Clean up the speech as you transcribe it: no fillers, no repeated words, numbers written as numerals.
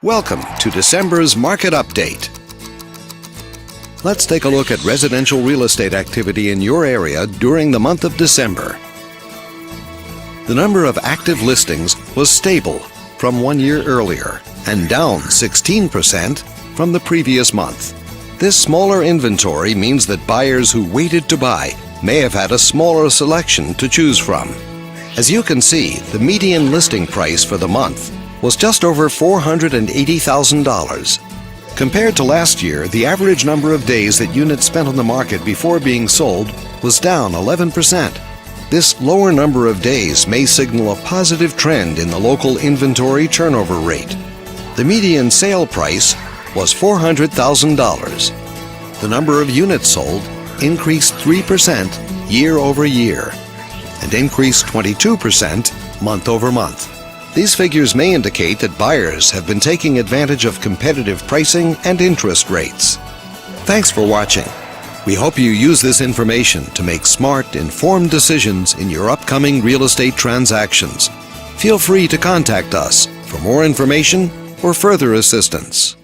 Welcome to December's Market Update. Let's take a look at residential real estate activity in your area during the month of December. The number of active listings was stable from 1 year earlier and down 16% from the previous month. This smaller inventory means that buyers who waited to buy may have had a smaller selection to choose from. As you can see, the median listing price for the month was just over $480,000. Compared to last year, the average number of days that units spent on the market before being sold was down 11%. This lower number of days may signal a positive trend in the local inventory turnover rate. The median sale price was $400,000. The number of units sold increased 3% year over year and increased 22% month over month. These figures may indicate that buyers have been taking advantage of competitive pricing and interest rates. Thanks for watching. We hope you use this information to make smart, informed decisions in your upcoming real estate transactions. Feel free to contact us for more information or further assistance.